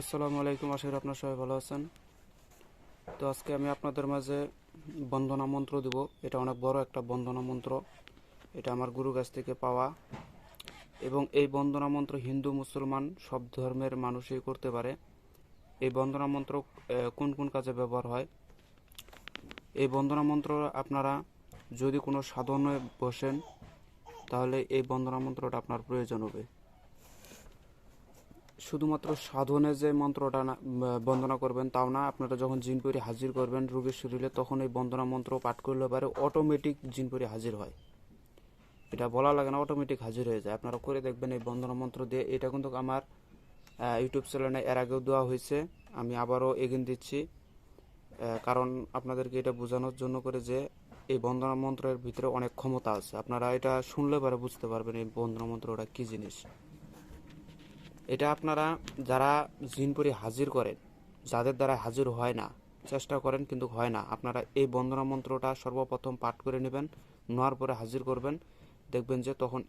আসসালামু আলাইকুম, আশা করি আপনার সবাই ভালো আছেন। তো আজকে আমি আপনাদের মাঝে বন্দনা মন্ত্র দেব। এটা অনেক বড় একটা বন্দনা মন্ত্র। এটা আমার গুরু কাছ থেকে পাওয়া, এবং এই বন্দনা মন্ত্র হিন্দু মুসলমান সব ধর্মের মানুষই করতে পারে। এই বন্দনা মন্ত্র কোন কোন কাজে ব্যবহার হয়? এই বন্দনা মন্ত্র আপনারা যদি কোনো সাধনে বসেন, তাহলে এই বন্দনা মন্ত্রটা আপনার প্রয়োজন হবে। শুধুমাত্র সাধনে যে মন্ত্রটা বন্দনা করবেন তাও না, আপনারা যখন জিনপুরি হাজির করবেন রোগীর শরীরে, তখন এই বন্দনা মন্ত্র পাঠ করলে পারে অটোমেটিক জিনপুরি হাজির হয়। এটা বলা লাগে না, অটোমেটিক হাজির হয়ে যায়। আপনারা করে দেখবেন এই বন্দনা মন্ত্র দিয়ে। এটা কিন্তু আমার ইউটিউব চ্যানেলে এর আগেও দেওয়া হয়েছে, আমি আবারও এগিয়ে দিচ্ছি। কারণ আপনাদেরকে এটা বোঝানোর জন্য করে যে এই বন্দনা মন্ত্রের ভিতরে অনেক ক্ষমতা আছে। আপনারা এটা শুনলে পরে বুঝতে পারবেন এই বন্দনা মন্ত্রটা কী জিনিস। এটা আপনারা যারা জিনপুরি হাজির করেন, যাদের দ্বারা হাজির হয় না, চেষ্টা করেন কিন্তু হয় না, আপনারা এই বন্দনা মন্ত্রটা সর্বপ্রথম পাঠ করে নেবেন। নেওয়ার পরে হাজির করবেন, দেখবেন যে তখন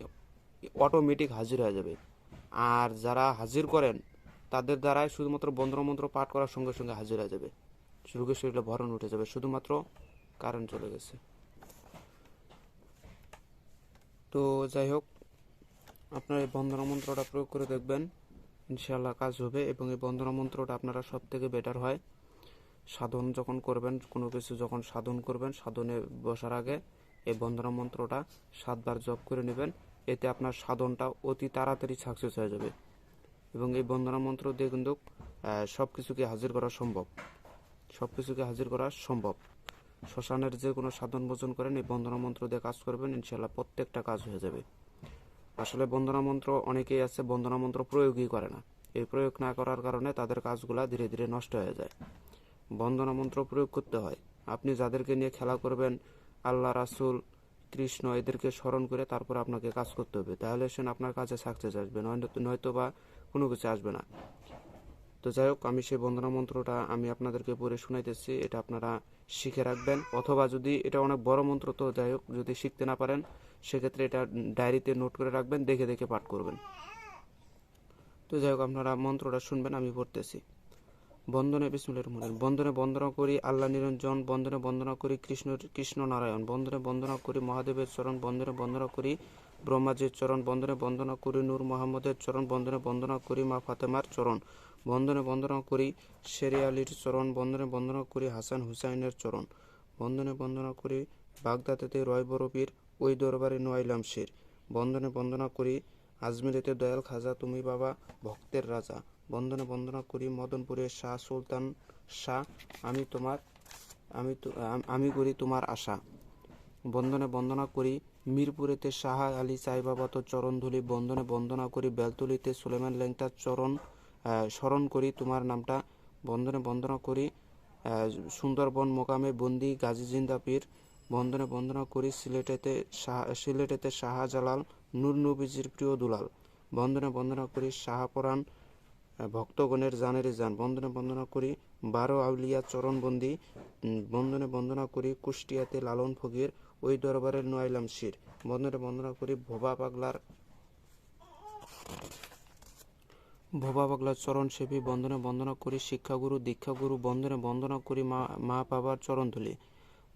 অটোমেটিক হাজির হয়ে যাবে। আর যারা হাজির করেন তাদের দ্বারাই শুধুমাত্র বন্দনা মন্ত্র পাঠ করার সঙ্গে সঙ্গে হাজির হয়ে যাবে, রোগীর শরীরে ভরণ উঠে যাবে, শুধুমাত্র কারেন্ট চলে গেছে। তো যাই হোক, আপনারা এই বন্দনা মন্ত্রটা প্রয়োগ করে দেখবেন, ইনশাআল্লাহ কাজ হবে। এবং এই বন্দনা মন্ত্রটা আপনারা সব থেকে বেটার হয় সাধন যখন করবেন, কোনো কিছু যখন সাধন করবেন, সাধনে বসার আগে এই বন্দনা মন্ত্রটা 7 বার জপ করে নেবেন। এতে আপনার সাধনটা অতি তাড়াতাড়ি সাকসেস হয়ে যাবে। এবং এই বন্দনা মন্ত্র দিয়ে কিন্তু সব কিছুকে হাজির করা সম্ভব, সব কিছুকে হাজির করা সম্ভব। শ্মশানের যে কোনো সাধন ভোজন করেন, এই বন্দনা মন্ত্র দিয়ে কাজ করবেন, ইনশাআল্লাহ প্রত্যেকটা কাজ হয়ে যাবে। আসলে বন্দনা মন্ত্র অনেকেই আছে বন্দনা মন্ত্র প্রয়োগই করে না। এই প্রয়োগ না করার কারণে তাদের কাজগুলা ধীরে ধীরে নষ্ট হয়ে যায়। বন্দনা মন্ত্র প্রয়োগ করতে হয়। আপনি যাদেরকে নিয়ে খেলা করবেন, আল্লাহ, রাসূল, কৃষ্ণ, এদেরকে স্মরণ করে তারপর আপনাকে কাজ করতে হবে, তাহলে সে আপনার কাছে সাকসেস আসবে, নয়তো বা কোনো কিছু আসবে না। তো যাই হোক, আমি সেই বন্দনা মন্ত্রটা আমি আপনাদেরকে পড়ে শোনাইতেছি, এটা আপনারা শিখে রাখবেন। অথবা যদি এটা অনেক বড় মন্ত্র, তো যাই হোক, যদি শিখতে না পারেন সেক্ষেত্রে এটা ডায়েরিতে নোট করে রাখবেন, দেখে দেখে পাঠ করবেন। তো যাই হোক, আপনারা মন্ত্রটা শুনবেন, আমি পড়তেছি। বন্দনে বিষ্ণুলের মনে বন্দনে বন্দনা করি আল্লাহ নিরঞ্জন, বন্দনে বন্দনা করি কৃষ্ণ নারায়ণ, বন্দনে বন্দনা করি মহাদেবের চরণ, বন্দনে বন্দনা করি ব্রহ্মাজির চরণ, বন্দনে বন্দনা করি নূর মোহাম্মদের চরণ, বন্দনে বন্দনা করি মা ফাতেমার চরণ, বন্দনে বন্দনা করি শেরে আলীর চরণ, বন্দনে বন্দনা করি হাসান হুসাইনের চরণ, বন্দনে বন্দনা করি বাগদাদেতে রয় বরপীর ওই দরবারে নোয়াইলাম শির, বন্দনে বন্দনা করি আজমিরেতে দয়াল খাজা তুমি বাবা ভক্তের রাজা, বন্দনে বন্দনা করি মদনপুরের শাহ সুলতান শাহ, আমি তোমার আমি করি তোমার আশা, বন্দনে বন্দনা করি মিরপুরেতে শাহ আলী সাই বাবা তো চরণ ধুলি, বন্দনে বন্দনা করি বেলতলিতে সুলেমান লেংটার চরণ স্মরণ করি তোমার নামটা, বন্দনে বন্দনা করি সুন্দরবন মোকামে বন্দি গাজী জিন্দা পীর, বন্দনে বন্দনা করি সিলেটেতে শাহজালাল নূর নবীজির প্রিয় দুলাল, বন্দনে বন্দনা করি শাহপরাণ ভক্তগণের জানের যান, বন্দনে বন্দনা করি 12 আউলিয়া চরণবন্দি, বন্দনে বন্দনা করি কুষ্টিয়াতে লালন ফকির ওই দরবারের নোয়াইলাম শির, বন্দনে বন্দনা করি ভোবা পাগলার চরণ সেবী, বন্দনে বন্দনা করি শিক্ষাগুরু দীক্ষাগুরু, বন্দনে বন্দনা করি মা বাবার চরণ ধুলি,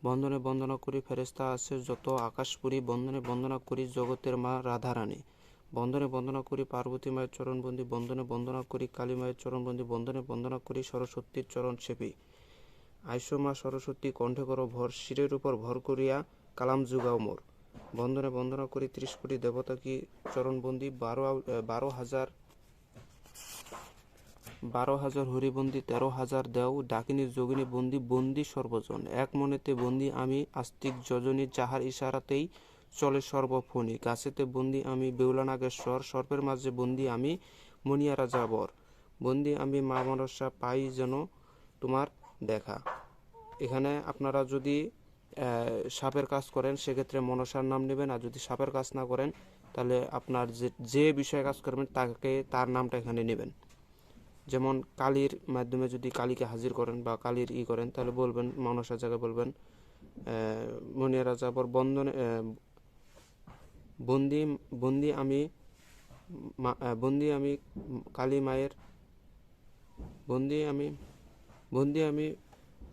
বন্দনে বন্দনা করি ফেরেস্তা আছে যত আকাশপুরী, বন্দনে বন্দনা করি জগতের মা রাধারানী, বন্দনে বন্দনা করি পার্বতী মায়ের চরণবন্দি, বন্দনে বন্দনা করি কালী মায়ের চরণবন্দি, বন্দনে বন্দনা করি সরস্বতীর চরণ সেবী, আইসো মা সরস্বতী কণ্ঠে করো ভর, শিরের উপর ভর করিয়া কালাম যুগাও মোর, বন্দনে বন্দনা করি 30 কোটি দেবতা কি চরণবন্দি, 12,000 হরিবন্দি, 13,000 দেও ডাকিনী যোগিনী বন্দি, বন্দি সর্বজন এক মনেতে বন্দি আমি আস্তিক যোজনী, যাহার ইশারাতেই চলে সর্বফণি, গাছেতে বন্দি আমি বেউলা নাগেশ্বর, সর্পের মাঝে বন্দি আমি মনিয়া রাজা বর, বন্দি আমি মা মনসা পাই যেন তোমার দেখা। এখানে আপনারা যদি সাপের কাজ করেন সেক্ষেত্রে মনসার নাম নেবেন, আর যদি সাপের কাজ না করেন তাহলে আপনার যে বিষয়ে কাজ করবেন তার নামটা এখানে নেবেন। যেমন কালীর মাধ্যমে যদি কালীকে হাজির করেন বা কালীর করেন, তাহলে বলবেন মনসার জায়গায় বলবেন মনিয়া রাজা বর, বন্দনে বন্দি বন্দি আমি কালী মায়ের বন্দি আমি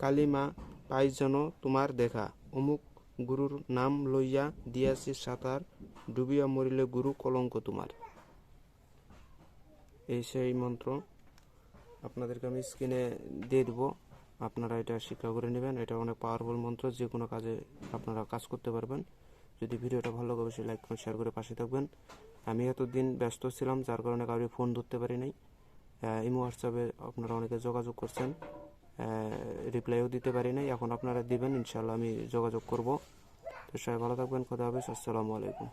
কালিমা পাই যেন তোমার দেখা, অমুক গুরুর নাম লইয়া দিয়াছি সাঁতার, ডুবিয়া মরিলে গুরু কলঙ্ক তোমার। এই সেই মন্ত্র আপনাদেরকে আমি স্ক্রিনে দিয়ে দেবো, আপনারা এটা শিক্ষা করে নেবেন। এটা অনেক পাওয়ারফুল মন্ত্র, যে কোনো কাজে আপনারা কাজ করতে পারবেন। যদি ভিডিওটা ভালো লাগে অবশ্যই লাইক করে শেয়ার করে পাশে থাকবেন। আমি এতদিন ব্যস্ত ছিলাম, যার কারণে কাউকে ফোন ধরতে পারি নাই। ইমো হোয়াটসঅ্যাপে আপনারা অনেকে যোগাযোগ করছেন, রিপ্লাইও দিতে পারি নাই। এখন আপনারা দিবেন, ইনশাল্লাহ আমি যোগাযোগ করব। তো সবাই ভালো থাকবেন, খোদা হাফেজ, আসসালামু আলাইকুম।